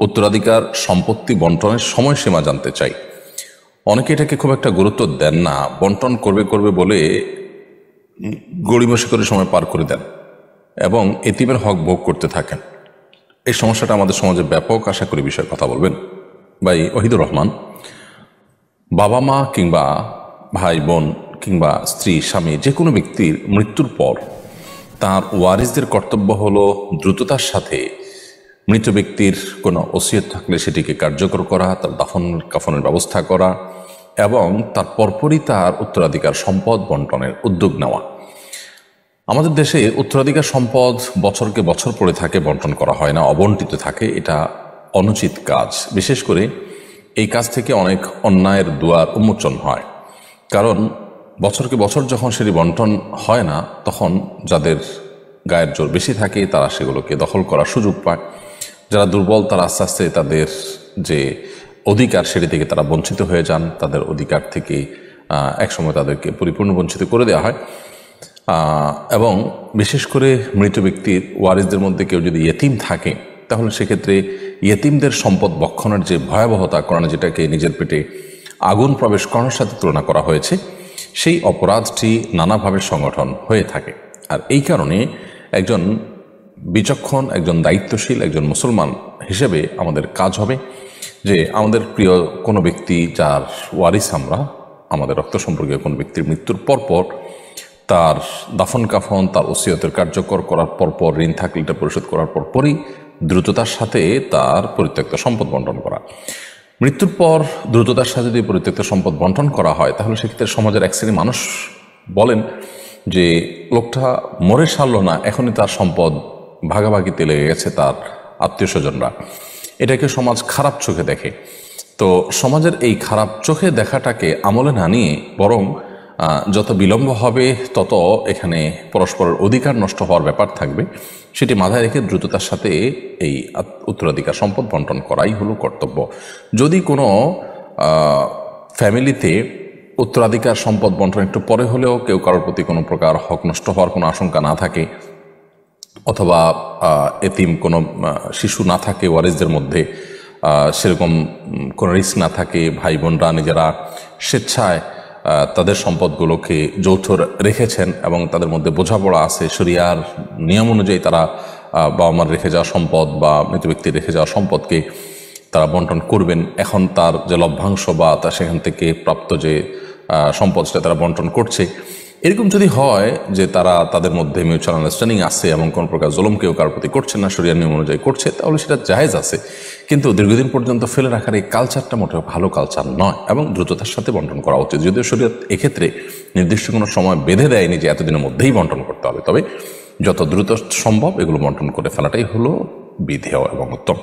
উত্তরাধিকার সম্পত্তি বন্টনের সময়সীমা জানতে চাই। অনেকে এটাকে খুব একটা গুরুত্ব দেন না, বন্টন করবে বলে গড়িমসি করে সময় পার করে দেন এবং এতিমের হক ভোগ করতে থাকেন। এই সমস্যাটা আমাদের সমাজে ব্যাপক। আশা করি বিষয়ে কথা বলবেন। ভাই ওহিদুর রহমান, বাবা মা কিংবা ভাই বোন কিংবা স্ত্রী স্বামী যে কোনো ব্যক্তির মৃত্যুর পর তার ওয়ারিসদের কর্তব্য হলো দ্রুততার সাথে মৃত ব্যক্তির কোনো ওসিয়ত থাকলে সেটিকে কার্যকর করা, তার দাফন কাফনের ব্যবস্থা করা এবং তার পরপরই তার উত্তরাধিকার সম্পদ বন্টনের উদ্যোগ নেওয়া। আমাদের দেশে উত্তরাধিকার সম্পদ বছরকে বছর পড়ে থাকে, বন্টন করা হয় না, অবন্টিত থাকে। এটা অনুচিত কাজ। বিশেষ করে এই কাজ থেকে অনেক অন্যায়ের দুয়ার উন্মোচন হয়। কারণ বছরকে বছর যখন সেটি বন্টন হয় না, তখন যাদের গায়ের জোর বেশি থাকে তারা সেগুলোকে দখল করার সুযোগ পায়। যারা দুর্বল তারা আস্তে আস্তে তাদের যে অধিকার সেটি থেকে তারা বঞ্চিত হয়ে যান। তাদের অধিকার থেকে একসময় তাদেরকে পরিপূর্ণ বঞ্চিত করে দেওয়া হয়। এবং বিশেষ করে মৃত ব্যক্তির ওয়ারিসদের মধ্যে কেউ যদি ইয়েতিম থাকে, তাহলে সেক্ষেত্রে ইয়েতিমদের সম্পদ বক্ষণের যে ভয়াবহতা, কোরআনে যেটাকে নিজের পেটে আগুন প্রবেশ করার সাথে তুলনা করা হয়েছে, সেই অপরাধটি নানাভাবে সংগঠন হয়ে থাকে। আর এই কারণে একজন বিচক্ষণ, একজন দায়িত্বশীল, একজন মুসলমান হিসেবে আমাদের কাজ হবে যে আমাদের প্রিয় কোনো ব্যক্তি যার ওয়ারিস আমরা, আমাদের রক্ত সম্পর্কীয় কোনো ব্যক্তির মৃত্যুর পরপর তার দাফন কাফন, তার ওসিয়তের কার্যকর করার পরপর, ঋণ থাকলে এটা পরিশোধ করার পরপরই দ্রুততার সাথে তার পরিত্যক্ত সম্পদ বন্টন করা। মৃত্যুর পর দ্রুততার সাথে যদি পরিত্যক্ত সম্পদ বন্টন করা হয়, তাহলে সেক্ষেত্রে সমাজের এক শ্রেণী মানুষ বলেন যে লোকটা মরে সারল না, এখনই তার সম্পদ ভাগাভাগিতে লেগে গেছে তার আত্মীয় স্বজনরা। এটাকে সমাজ খারাপ চোখে দেখে। তো সমাজের এই খারাপ চোখে দেখাটাকে আমলে না নিয়ে বরং যত বিলম্ব হবে তত এখানে পরস্পরের অধিকার নষ্ট হওয়ার ব্যাপার থাকবে, সেটি মাথায় রেখে দ্রুততার সাথে এই উত্তরাধিকার সম্পদ বন্টন করাই হলো কর্তব্য। যদি কোনো ফ্যামিলিতে উত্তরাধিকার সম্পদ বন্টন একটু পরে হলেও কেউ কারোর প্রতি কোনো প্রকার হক নষ্ট হওয়ার কোনো আশঙ্কা না থাকে, অথবা এতিম কোনো শিশু না থাকে ওয়ারিসদের মধ্যে, সেরকম কোনো রিস্ক না থাকে, ভাই বোনরা নিজেরা স্বেচ্ছায় তাদের সম্পদগুলোকে যৌথ রেখেছেন এবং তাদের মধ্যে বোঝাপড়া আছে, শরিয়ার নিয়ম অনুযায়ী তারা বাবা মার রেখে যাওয়া সম্পদ বা মৃত ব্যক্তির রেখে যাওয়া সম্পদকে তারা বন্টন করবেন, এখন তার যে লভ্যাংশ বা তার সেখান থেকে প্রাপ্ত যে সম্পদ সেটা তারা বন্টন করছে, এরকম যদি হয় যে তারা তাদের মধ্যে মিউচুয়াল আন্ডারস্ট্যান্ডিং আছে এবং কোনো প্রকার জুলুম কেউ কারোর প্রতি করছে না, শরিয়ার নিয়ম অনুযায়ী করছে, তাহলে সেটা জায়েজ আছে। কিন্তু দীর্ঘদিন পর্যন্ত ফেলে রাখার এই কালচারটা মোটেও ভালো কালচার নয় এবং দ্রুততার সাথে বন্টন করা উচিত। যদিও শরিয়ত এক্ষেত্রে নির্দিষ্ট কোনো সময় বেঁধে দেয়নি যে এতদিনের মধ্যেই বন্টন করতে হবে, তবে যত দ্রুত সম্ভব এগুলো বন্টন করে ফেলাটাই হলো বিধেয় এবং উত্তম।